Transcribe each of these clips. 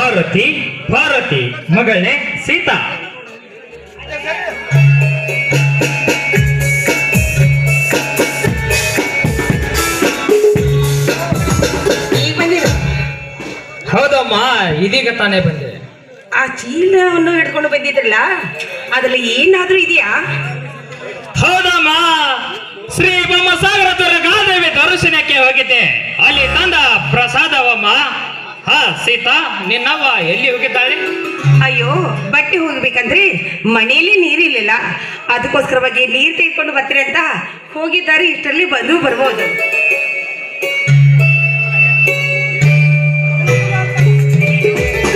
ಭಾರತಿ ಭಾರತಿ ಮಗಳೇ ಸೀತಾ. ಹೌದಮ್ಮ, ಇದೀಗ ತಾನೇ ಬಂದೆ. ಆ ಚೀಲವನ್ನು ಹಿಡ್ಕೊಂಡು ಬಂದಿದ್ರಲ್ಲ, ಅದ್ರಲ್ಲಿ ಏನಾದ್ರೂ ಇದೆಯಾ? ಹೌದಮ್ಮ, ಶ್ರೀ ಬೊಮ್ಮಸಾಗರ ದುರ್ಗಾದೇವಿ ದರ್ಶನಕ್ಕೆ ಹೋಗಿದ್ದೆ. ಅಲ್ಲಿ ತಂದ ಪ್ರಸಾದವಮ್ಮ. ಹಾ ಸೀತಾ, ನಿನ್ನವ್ವ ಎಲ್ಲಿ ಹೋಗಿದ್ದಾಳೆ? ಅಯ್ಯೋ, ಬಟ್ಟೆ ಹೋಗ್ಬೇಕಂದ್ರೆ ಮನೆಯಲ್ಲಿ ನೀರಿರ್ಲಿಲ್ಲ, ಅದಕ್ಕೋಸ್ಕರವಾಗಿ ನೀರು ತೆಗೆದುಕೊಂಡು ಬರ್ತೀರಿ ಅಂತ ಹೋಗಿದ್ದಾರೆ. ಇಷ್ಟರಲ್ಲಿ ಬಂದು ಬರ್ಬೋದು.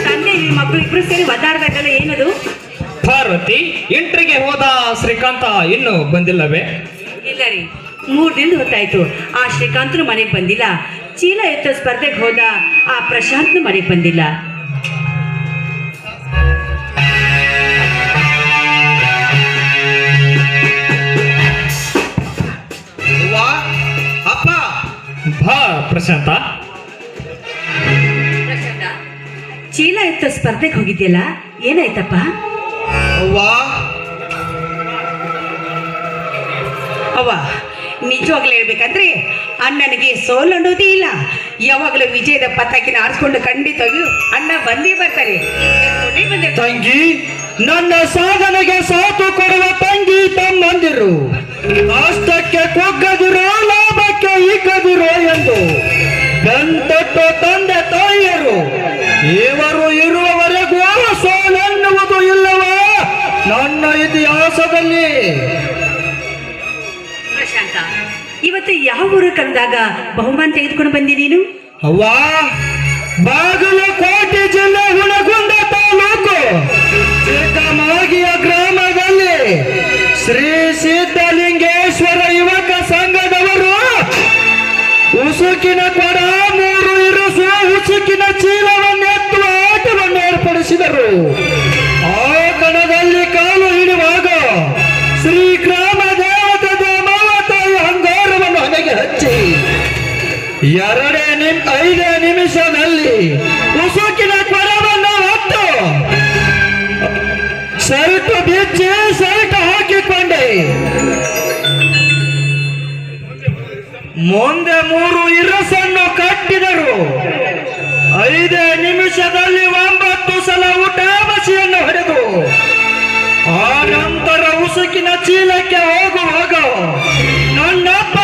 ತಂದೆ ಮಕ್ಕಳು ಇಬ್ರು ಸೇರಿ ಒದ್ದಾಡ್ಬೇಕಲ್ಲ, ಏನದು? ಪಾರ್ವತಿ, ಇಂಟ್ರಿಗೆ ಹೋದ ಶ್ರೀಕಾಂತ ಇನ್ನೂ ಬಂದಿಲ್ಲವೇ? ಇಲ್ಲ ರೀ, 3 ದಿನ ಹೊತ್ತಾಯ್ತು. ಆ ಶ್ರೀಕಾಂತನು ಮನೆಗೆ ಬಂದಿಲ್ಲ. ಚೀಲ ಎತ್ತೋ ಸ್ಪರ್ಧೆಗೆ ಹೋದ ಆ ಪ್ರಶಾಂತ್ನು ಮನೆಗೆ ಬಂದಿಲ್ಲ. ಅಪ್ಪ ಬಾ ಪ್ರಶಾಂತ. ಚೀಲ ಎತ್ತೋ ಸ್ಪರ್ಧೆಗೆ ಹೋಗಿದ್ಯಲ್ಲ, ಏನಾಯ್ತಪ್ಪ? ಅವ್ವ, ನಿಜವಾಗ್ಲೂ ಹೇಳ್ಬೇಕಂದ್ರೆ ಅಣ್ಣನಿಗೆ ಸೋಲು ಅನ್ನೋದೇ ಇಲ್ಲ. ಯಾವಾಗಲೂ ವಿಜಯದ ಪತಾಕಿನ ಆರಿಸ್ಕೊಂಡು ಖಂಡಿತವಾಗಿಯೂ ಅಣ್ಣ ಬಂದೇ ಬರ್ತಾರೆ. ತಂಗಿ, ನನ್ನ ಸಾಧನೆಗೆ ಸಾಥು ಕೊಡುವ ತಂಗಿ ತಮ್ಮಂದಿರು, ಅಷ್ಟಕ್ಕೆ ಕೊಗ್ಗದಿರೋ ಲಾಭಕ್ಕೆ ಇಕ್ಕದಿರೋ ಎಂದು ಬೆಂತಟ್ಟು ತಂದೆ ತಾಯಿಯರು ಇವರು ಇರುವವರೆಗೂ ಸೋಲೆನ್ನುವುದು ಇಲ್ಲವೋ ನನ್ನ ಇತಿಹಾಸದಲ್ಲಿ? ಪ್ರಶಾಂತ, ಇವತ್ತು ಯಾವ ಊರು ಕಂದಾಗ ಬಹುಮಾನ ತೆಗೆದುಕೊಂಡು ಬಂದಿ ನೀನು? ಅವ್ವಾ, ಬಾಗಲಕೋಟೆ ಜಿಲ್ಲೆ ಹುಣಗುಂದ ತಾಲೂಕು ಚಿಕ್ಕಮಾಗಿಯ ಗ್ರಾಮದಲ್ಲಿ ಶ್ರೀ ಸಿದ್ಧಲಿಂಗೇಶ್ವರ ಯುವಕ ಸಂಘದವರು ಉಸುಕಿನ ಕೊಡ 3 ಇರುಸು ಉಸುಕಿನ ಚೀಲವನ್ನೆತ್ತುವ ಆಟವನ್ನು ಏರ್ಪಡಿಸಿದರು. ಆ ಕಣದಲ್ಲಿ ಕಾಲು ಹಿಡಿಯುವಾಗ ಶ್ರೀ ಗ್ರಾಮ ದೇವತೆ ದೇವತಾಯಿ ಅಂಗಾರವನ್ನು ಹಣೆಗೆ ಹಚ್ಚಿ 5 ನಿಮಿಷದಲ್ಲಿ ಉಸುಕಿನ ಕೊಡವನ್ನು ಹೊತ್ತು ಶರ್ಟ್ ಬಿಚ್ಚಿ ಶರ್ಟ್ ಹಾಕಿಕೊಂಡೆ. ಮುಂದೆ 3 ಇರಸನ್ನು ಕಟ್ಟಿದರು. 5 ನಿಮಿಷದಲ್ಲಿ 9 ಸಲ ಊಟ ಬಸಿಯನ್ನು ಹೊಡೆದು ಆ ನಂತರ ಉಸುಕಿನ ಚೀಲಕ್ಕೆ ಹೋಗುವಾಗ ನನ್ನಪ್ಪ